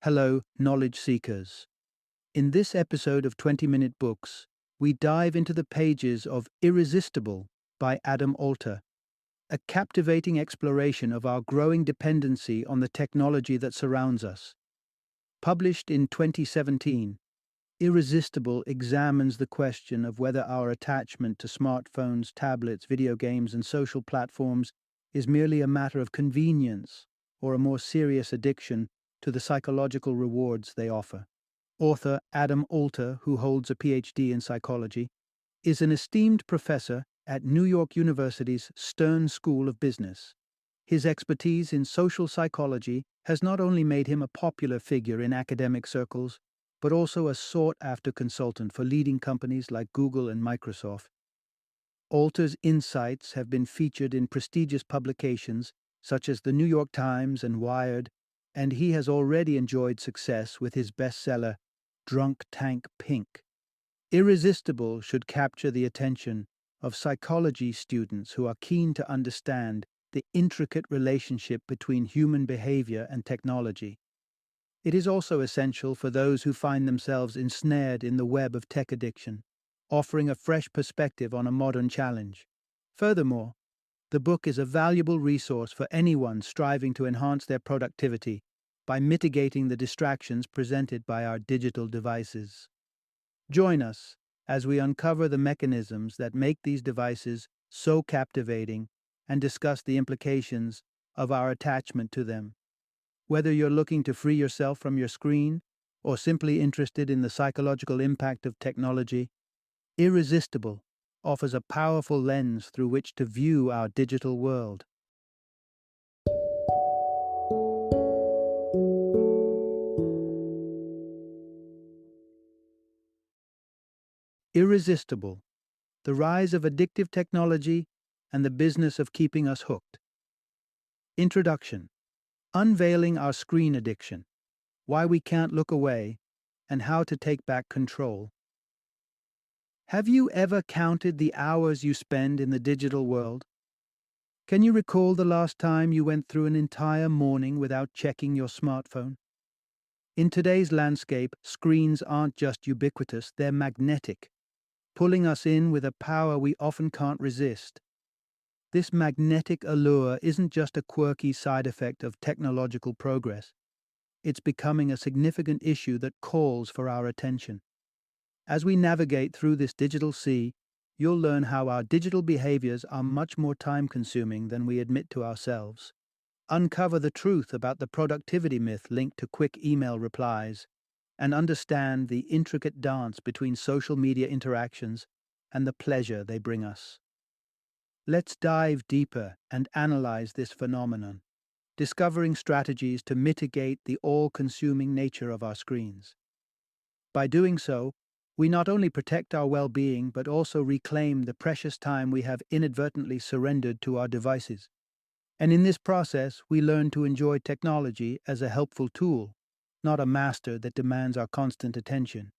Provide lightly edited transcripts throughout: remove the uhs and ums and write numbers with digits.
Hello, knowledge seekers. In this episode of 20-Minute Books, we dive into the pages of Irresistible by Adam Alter, a captivating exploration of our growing dependency on the technology that surrounds us. Published in 2017, Irresistible examines the question of whether our attachment to smartphones, tablets, video games, and social platforms is merely a matter of convenience or a more serious addiction to the psychological rewards they offer. Author Adam Alter, who holds a PhD in psychology, is an esteemed professor at New York University's Stern School of Business. His expertise in social psychology has not only made him a popular figure in academic circles, but also a sought-after consultant for leading companies like Google and Microsoft. Alter's insights have been featured in prestigious publications such as the New York Times and Wired, and he has already enjoyed success with his bestseller, Drunk Tank Pink. Irresistible should capture the attention of psychology students who are keen to understand the intricate relationship between human behavior and technology. It is also essential for those who find themselves ensnared in the web of tech addiction, offering a fresh perspective on a modern challenge. Furthermore, the book is a valuable resource for anyone striving to enhance their productivity by mitigating the distractions presented by our digital devices. Join us as we uncover the mechanisms that make these devices so captivating and discuss the implications of our attachment to them. Whether you're looking to free yourself from your screen or simply interested in the psychological impact of technology, Irresistible offers a powerful lens through which to view our digital world. Irresistible: The Rise of Addictive Technology and the Business of Keeping Us Hooked. Introduction: Unveiling Our Screen Addiction, Why We Can't Look Away, and How to Take Back Control. Have you ever counted the hours you spend in the digital world? Can you recall the last time you went through an entire morning without checking your smartphone? In today's landscape, screens aren't just ubiquitous, they're magnetic, pulling us in with a power we often can't resist. This magnetic allure isn't just a quirky side effect of technological progress. It's becoming a significant issue that calls for our attention. As we navigate through this digital sea, you'll learn how our digital behaviors are much more time-consuming than we admit to ourselves. Uncover the truth about the productivity myth linked to quick email replies, and understand the intricate dance between social media interactions and the pleasure they bring us. Let's dive deeper and analyze this phenomenon, discovering strategies to mitigate the all-consuming nature of our screens. By doing so, we not only protect our well-being but also reclaim the precious time we have inadvertently surrendered to our devices. And in this process, we learn to enjoy technology as a helpful tool, not a master that demands our constant attention.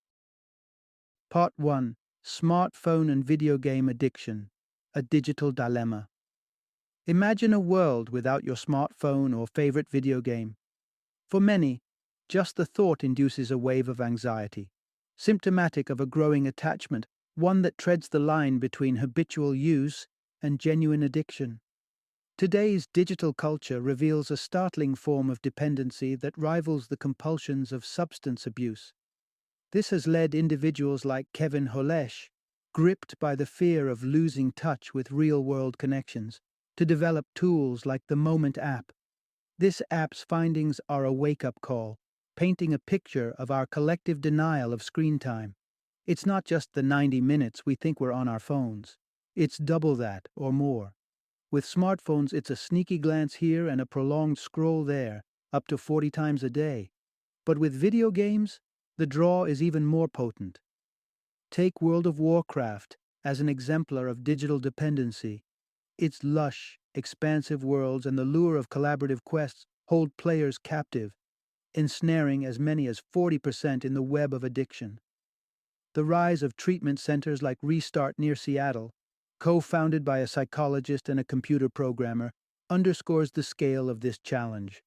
Part 1: Smartphone and Video Game Addiction, a Digital Dilemma. Imagine a world without your smartphone or favorite video game. For many, just the thought induces a wave of anxiety, symptomatic of a growing attachment, one that treads the line between habitual use and genuine addiction. Today's digital culture reveals a startling form of dependency that rivals the compulsions of substance abuse. This has led individuals like Kevin Holesh, gripped by the fear of losing touch with real-world connections, to develop tools like the Moment app. This app's findings are a wake-up call, painting a picture of our collective denial of screen time. It's not just the 90 minutes we think we're on our phones. It's double that or more. With smartphones, it's a sneaky glance here and a prolonged scroll there, up to 40 times a day. But with video games, the draw is even more potent. Take World of Warcraft as an exemplar of digital dependency. Its lush, expansive worlds and the lure of collaborative quests hold players captive, ensnaring as many as 40% in the web of addiction. The rise of treatment centers like Restart near Seattle, co-founded by a psychologist and a computer programmer, underscores the scale of this challenge.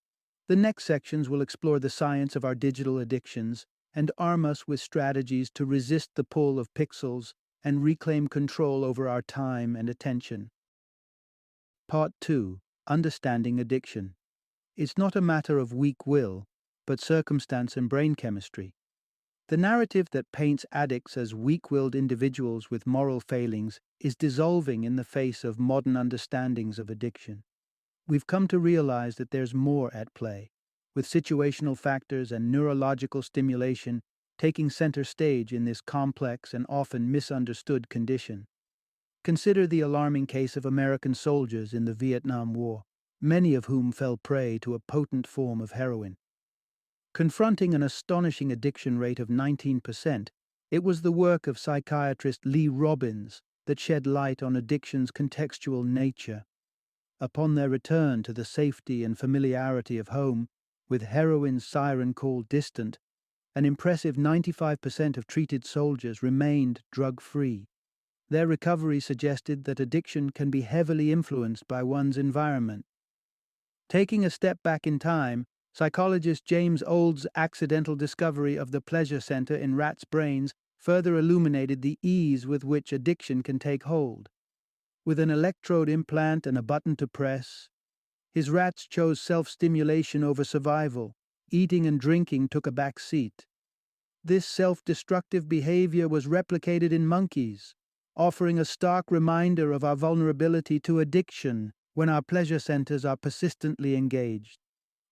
The next sections will explore the science of our digital addictions and arm us with strategies to resist the pull of pixels and reclaim control over our time and attention. Part 2. Understanding addiction. It's not a matter of weak will, but circumstance and brain chemistry. The narrative that paints addicts as weak-willed individuals with moral failings is dissolving in the face of modern understandings of addiction. We've come to realize that there's more at play, with situational factors and neurological stimulation taking center stage in this complex and often misunderstood condition. Consider the alarming case of American soldiers in the Vietnam War, many of whom fell prey to a potent form of heroin. Confronting an astonishing addiction rate of 19%, it was the work of psychiatrist Lee Robbins that shed light on addiction's contextual nature. Upon their return to the safety and familiarity of home, with heroin's siren call distant, an impressive 95% of treated soldiers remained drug-free. Their recovery suggested that addiction can be heavily influenced by one's environment. Taking a step back in time, psychologist James Old's accidental discovery of the pleasure center in rats' brains further illuminated the ease with which addiction can take hold. With an electrode implant and a button to press, his rats chose self-stimulation over survival. Eating and drinking took a back seat. This self-destructive behavior was replicated in monkeys, offering a stark reminder of our vulnerability to addiction when our pleasure centers are persistently engaged.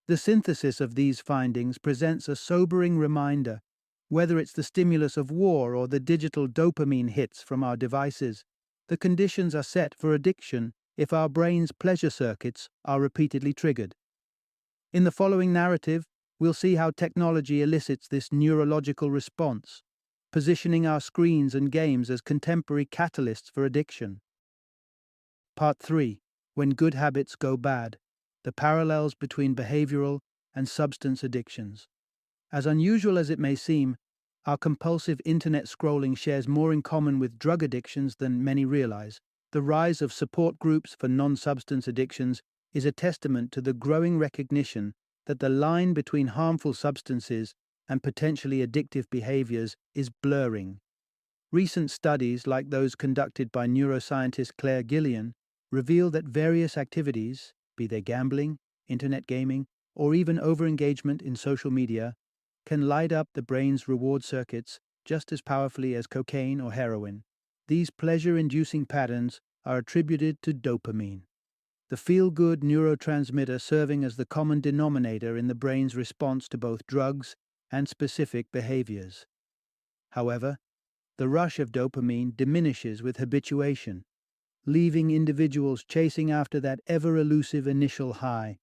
The synthesis of these findings presents a sobering reminder, whether it's the stimulus of war or the digital dopamine hits from our devices. The conditions are set for addiction if our brain's pleasure circuits are repeatedly triggered. In the following narrative, we'll see how technology elicits this neurological response, positioning our screens and games as contemporary catalysts for addiction. Part 3. When good habits go bad. The parallels between behavioral and substance addictions. As unusual as it may seem, our compulsive internet scrolling shares more in common with drug addictions than many realize. The rise of support groups for non-substance addictions is a testament to the growing recognition that the line between harmful substances and potentially addictive behaviors is blurring. Recent studies, like those conducted by neuroscientist Claire Gillian, reveal that various activities, be they gambling, internet gaming, or even overengagement in social media, can light up the brain's reward circuits just as powerfully as cocaine or heroin. These pleasure-inducing patterns are attributed to dopamine, the feel-good neurotransmitter serving as the common denominator in the brain's response to both drugs and specific behaviors. However, the rush of dopamine diminishes with habituation, leaving individuals chasing after that ever-elusive initial high.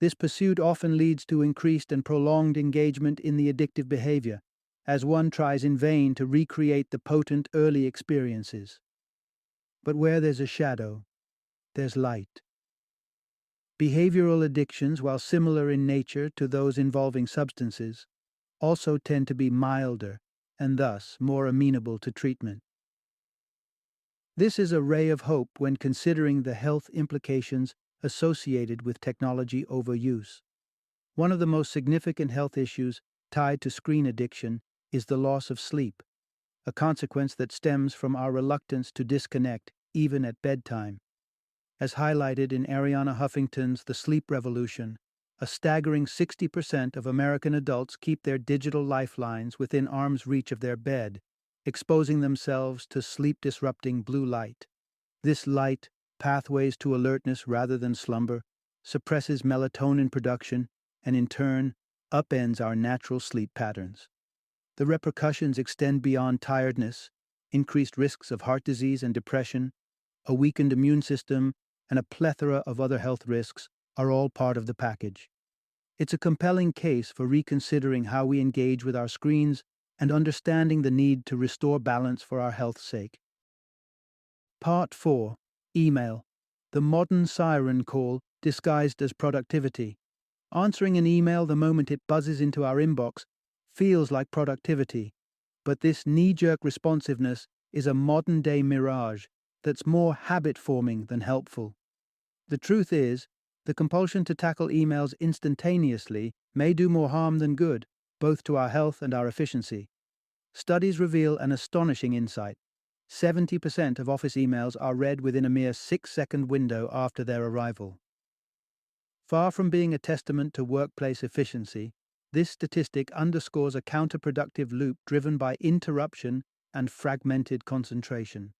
This pursuit often leads to increased and prolonged engagement in the addictive behavior, as one tries in vain to recreate the potent early experiences. But where there's a shadow, there's light. Behavioral addictions, while similar in nature to those involving substances, also tend to be milder and thus more amenable to treatment. This is a ray of hope when considering the health implications associated with technology overuse. One of the most significant health issues tied to screen addiction is the loss of sleep, a consequence that stems from our reluctance to disconnect even at bedtime. As highlighted in Arianna Huffington's The Sleep Revolution, a staggering 60% of American adults keep their digital lifelines within arm's reach of their bed, exposing themselves to sleep-disrupting blue light. This light, pathways to alertness rather than slumber, suppresses melatonin production, and in turn, upends our natural sleep patterns. The repercussions extend beyond tiredness, increased risks of heart disease and depression, a weakened immune system, and a plethora of other health risks are all part of the package. It's a compelling case for reconsidering how we engage with our screens and understanding the need to restore balance for our health's sake. Part 4. Email. The modern siren call disguised as productivity. Answering an email the moment it buzzes into our inbox feels like productivity, but this knee-jerk responsiveness is a modern-day mirage that's more habit-forming than helpful. The truth is, The compulsion to tackle emails instantaneously may do more harm than good, both to our health and our efficiency. Studies reveal an astonishing insight. 70% of office emails are read within a mere 6-second window after their arrival. Far from being a testament to workplace efficiency, this statistic underscores a counterproductive loop driven by interruption and fragmented concentration.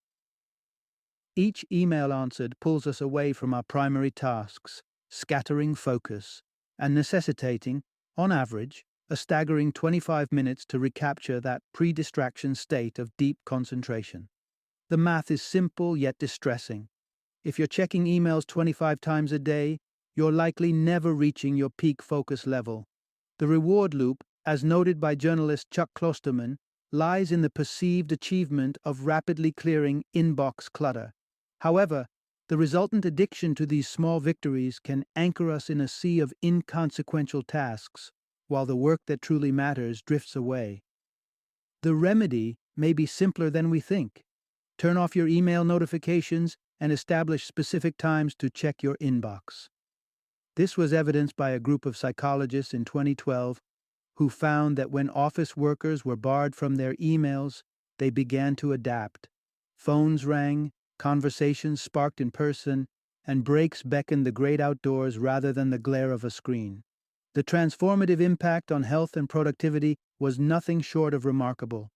Each email answered pulls us away from our primary tasks, scattering focus, and necessitating, on average, a staggering 25 minutes to recapture that pre-distraction state of deep concentration. The math is simple yet distressing. If you're checking emails 25 times a day, you're likely never reaching your peak focus level. The reward loop, as noted by journalist Chuck Klosterman, lies in the perceived achievement of rapidly clearing inbox clutter. However, the resultant addiction to these small victories can anchor us in a sea of inconsequential tasks, while the work that truly matters drifts away. The remedy may be simpler than we think. Turn off your email notifications and establish specific times to check your inbox. This was evidenced by a group of psychologists in 2012 who found that when office workers were barred from their emails, they began to adapt. Phones rang, conversations sparked in person, and breaks beckoned the great outdoors rather than the glare of a screen. The transformative impact on health and productivity was nothing short of remarkable.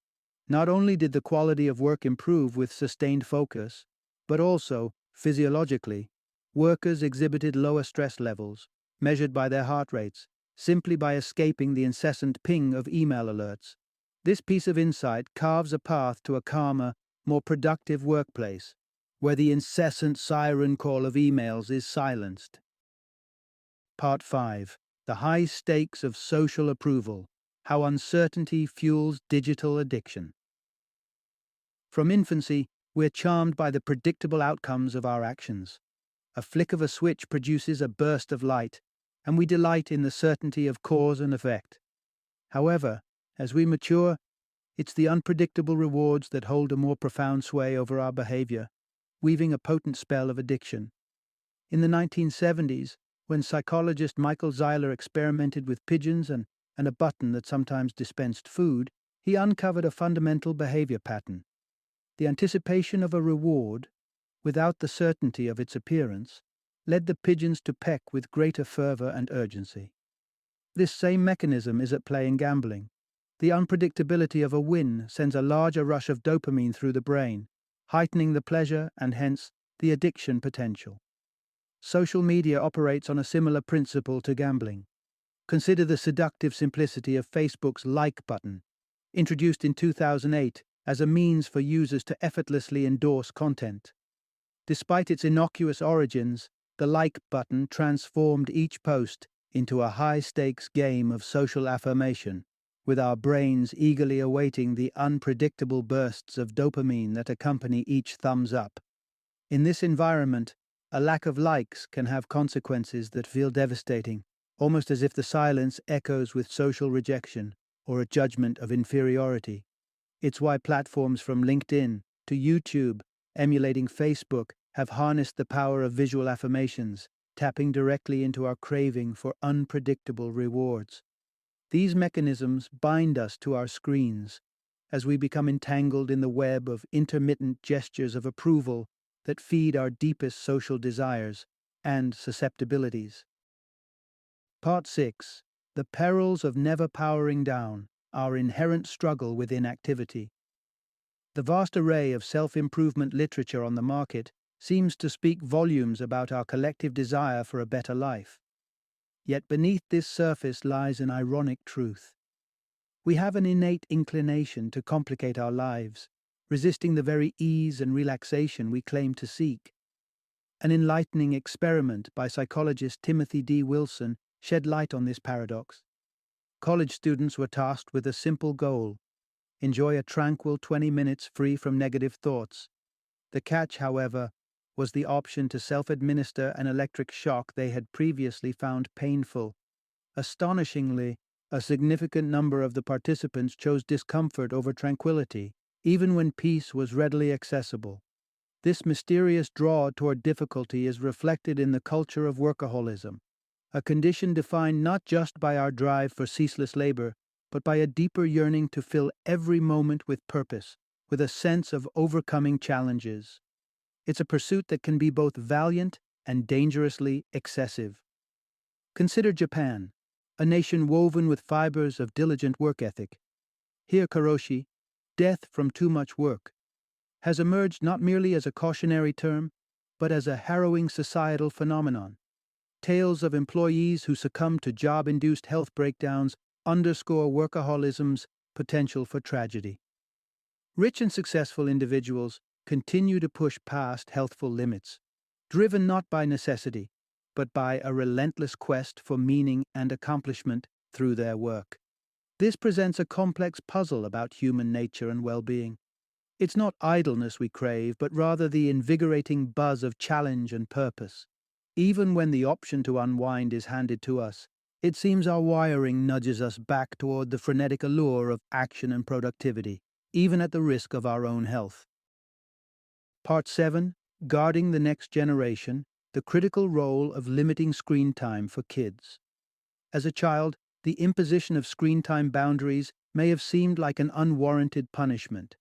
Not only did the quality of work improve with sustained focus, but also, physiologically, workers exhibited lower stress levels, measured by their heart rates, simply by escaping the incessant ping of email alerts. This piece of insight carves a path to a calmer, more productive workplace, where the incessant siren call of emails is silenced. Part 5. The high stakes of social approval. How uncertainty fuels digital addiction. From infancy, we're charmed by the predictable outcomes of our actions. A flick of a switch produces a burst of light, and we delight in the certainty of cause and effect. However, as we mature, it's the unpredictable rewards that hold a more profound sway over our behavior, weaving a potent spell of addiction. In the 1970s, when psychologist Michael Zeiler experimented with pigeons and a button that sometimes dispensed food, he uncovered a fundamental behavior pattern. The anticipation of a reward, without the certainty of its appearance, led the pigeons to peck with greater fervor and urgency. This same mechanism is at play in gambling. The unpredictability of a win sends a larger rush of dopamine through the brain, heightening the pleasure and hence the addiction potential. Social media operates on a similar principle to gambling. Consider the seductive simplicity of Facebook's like button, introduced in 2008 as a means for users to effortlessly endorse content. Despite its innocuous origins, the like button transformed each post into a high-stakes game of social affirmation, with our brains eagerly awaiting the unpredictable bursts of dopamine that accompany each thumbs up. In this environment, a lack of likes can have consequences that feel devastating, almost as if the silence echoes with social rejection or a judgment of inferiority. It's why platforms from LinkedIn to YouTube, emulating Facebook, have harnessed the power of visual affirmations, tapping directly into our craving for unpredictable rewards. These mechanisms bind us to our screens as we become entangled in the web of intermittent gestures of approval that feed our deepest social desires and susceptibilities. Part 6. The perils of never powering down, our inherent struggle with inactivity. The vast array of self-improvement literature on the market seems to speak volumes about our collective desire for a better life. Yet beneath this surface lies an ironic truth. We have an innate inclination to complicate our lives, resisting the very ease and relaxation we claim to seek. An enlightening experiment by psychologist Timothy D. Wilson shed light on this paradox. College students were tasked with a simple goal: enjoy a tranquil 20 minutes free from negative thoughts. The catch, however, was the option to self-administer an electric shock they had previously found painful. Astonishingly, a significant number of the participants chose discomfort over tranquility, even when peace was readily accessible. This mysterious draw toward difficulty is reflected in the culture of workaholism, a condition defined not just by our drive for ceaseless labor, but by a deeper yearning to fill every moment with purpose, with a sense of overcoming challenges. It's a pursuit that can be both valiant and dangerously excessive. Consider Japan, a nation woven with fibers of diligent work ethic. Here, karoshi, death from too much work, has emerged not merely as a cautionary term, but as a harrowing societal phenomenon. Tales of employees who succumb to job-induced health breakdowns underscore workaholism's potential for tragedy. Rich and successful individuals continue to push past healthful limits, driven not by necessity, but by a relentless quest for meaning and accomplishment through their work. This presents a complex puzzle about human nature and well-being. It's not idleness we crave, but rather the invigorating buzz of challenge and purpose. Even when the option to unwind is handed to us, it seems our wiring nudges us back toward the frenetic allure of action and productivity, even at the risk of our own health. Part 7. Guarding the Next Generation, the critical role of limiting screen time for kids. As a child, the imposition of screen time boundaries may have seemed like an unwarranted punishment.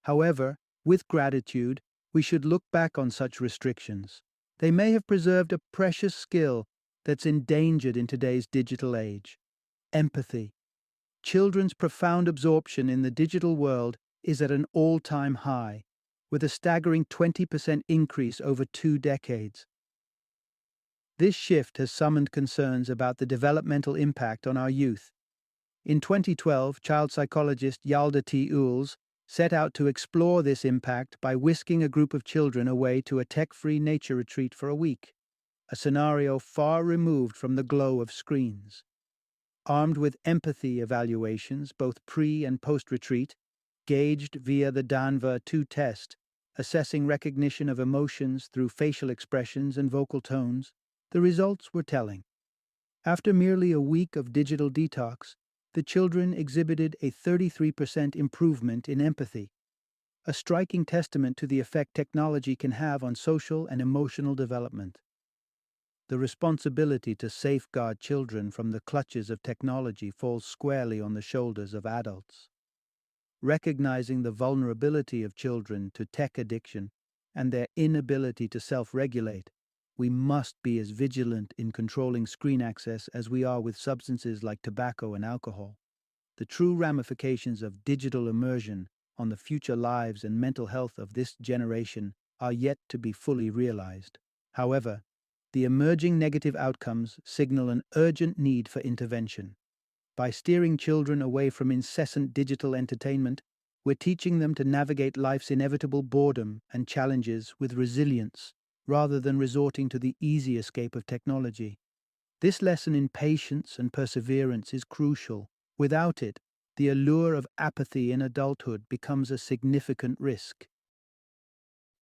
However, with gratitude, we should look back on such restrictions. They may have preserved a precious skill that's endangered in today's digital age: empathy. Children's profound absorption in the digital world is at an all-time high, with a staggering 20% increase over 2 decades. This shift has summoned concerns about the developmental impact on our youth. In 2012, child psychologist Yalda T. Uhls set out to explore this impact by whisking a group of children away to a tech-free nature retreat for a week, a scenario far removed from the glow of screens. Armed with empathy evaluations, both pre- and post-retreat, gauged via the Danva 2 test, assessing recognition of emotions through facial expressions and vocal tones, the results were telling. After merely a week of digital detox, the children exhibited a 33% improvement in empathy, a striking testament to the effect technology can have on social and emotional development. The responsibility to safeguard children from the clutches of technology falls squarely on the shoulders of adults. Recognizing the vulnerability of children to tech addiction and their inability to self-regulate, we must be as vigilant in controlling screen access as we are with substances like tobacco and alcohol. The true ramifications of digital immersion on the future lives and mental health of this generation are yet to be fully realized. However, the emerging negative outcomes signal an urgent need for intervention. By steering children away from incessant digital entertainment, we're teaching them to navigate life's inevitable boredom and challenges with resilience, rather than resorting to the easy escape of technology. This lesson in patience and perseverance is crucial. Without it, the allure of apathy in adulthood becomes a significant risk.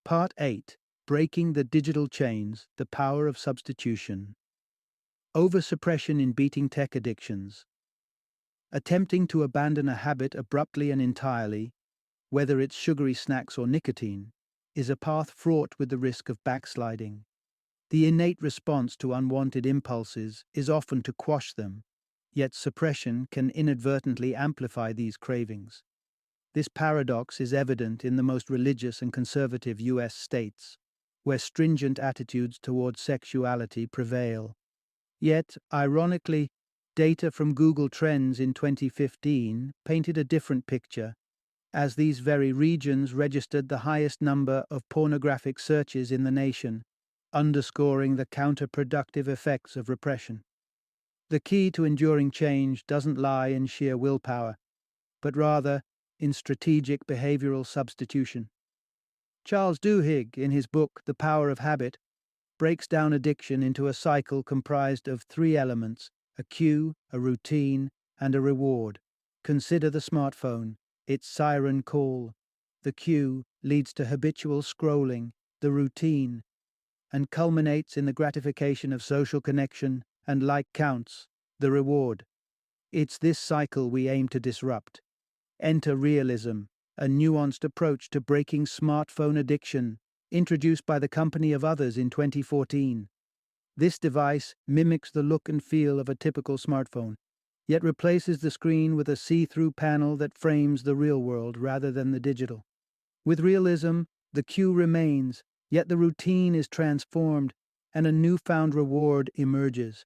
Part 8. Breaking the Digital Chains, the Power of Substitution. Oversuppression in beating tech addictions. Attempting to abandon a habit abruptly and entirely, whether it's sugary snacks or nicotine, is a path fraught with the risk of backsliding. The innate response to unwanted impulses is often to quash them, yet suppression can inadvertently amplify these cravings. This paradox is evident in the most religious and conservative U.S. states, where stringent attitudes toward sexuality prevail. Yet, ironically, data from Google Trends in 2015 painted a different picture, as these very regions registered the highest number of pornographic searches in the nation, underscoring the counterproductive effects of repression. The key to enduring change doesn't lie in sheer willpower, but rather in strategic behavioral substitution. Charles Duhigg, in his book The Power of Habit, breaks down addiction into a cycle comprised of 3 elements: a cue, a routine, and a reward. Consider the smartphone, its siren call. The cue leads to habitual scrolling, the routine, and culminates in the gratification of social connection and like counts, the reward. It's this cycle we aim to disrupt. Enter realism, a nuanced approach to breaking smartphone addiction introduced by the company of others in 2014. This device mimics the look and feel of a typical smartphone, yet replaces the screen with a see-through panel that frames the real world rather than the digital. With realism, the cue remains, yet the routine is transformed and a newfound reward emerges: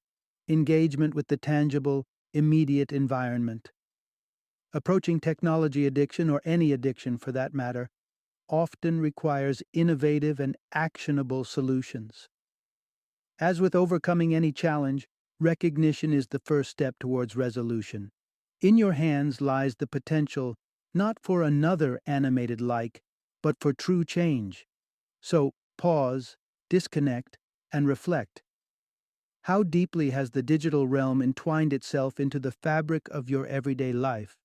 engagement with the tangible, immediate environment. Approaching technology addiction, or any addiction for that matter, often requires innovative and actionable solutions. As with overcoming any challenge, recognition is the first step towards resolution. In your hands lies the potential not for another animated like, but for true change. So pause, disconnect, and reflect. How deeply has the digital realm entwined itself into the fabric of your everyday life?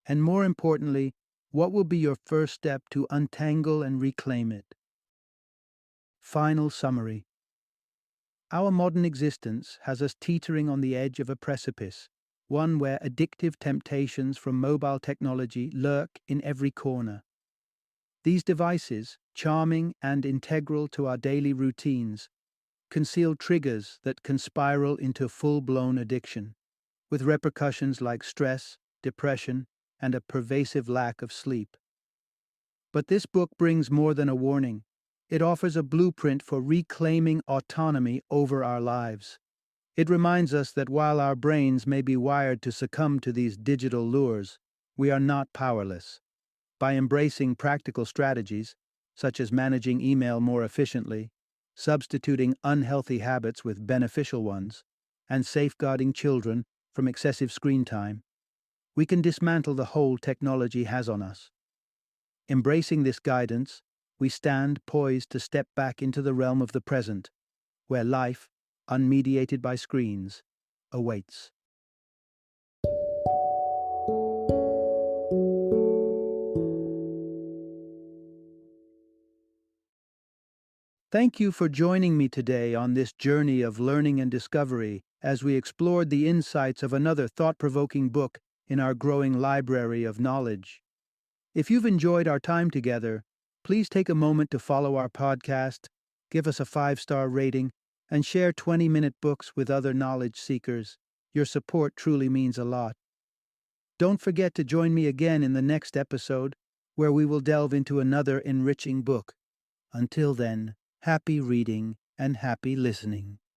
And more importantly, what will be your first step to untangle and reclaim it? Final summary. Our modern existence has us teetering on the edge of a precipice, one where addictive temptations from mobile technology lurk in every corner. These devices, charming and integral to our daily routines, conceal triggers that can spiral into full-blown addiction, with repercussions like stress, depression, and a pervasive lack of sleep. But this book brings more than a warning. It offers a blueprint for reclaiming autonomy over our lives. It reminds us that while our brains may be wired to succumb to these digital lures, we are not powerless. By embracing practical strategies, such as managing email more efficiently, substituting unhealthy habits with beneficial ones, and safeguarding children from excessive screen time, we can dismantle the hold technology has on us. Embracing this guidance, we stand poised to step back into the realm of the present, where life, unmediated by screens, awaits. Thank you for joining me today on this journey of learning and discovery as we explored the insights of another thought-provoking book in our growing library of knowledge. If you've enjoyed our time together, please take a moment to follow our podcast, give us a 5-star rating, and share 20-minute books with other knowledge seekers. Your support truly means a lot. Don't forget to join me again in the next episode, where we will delve into another enriching book. Until then, happy reading and happy listening.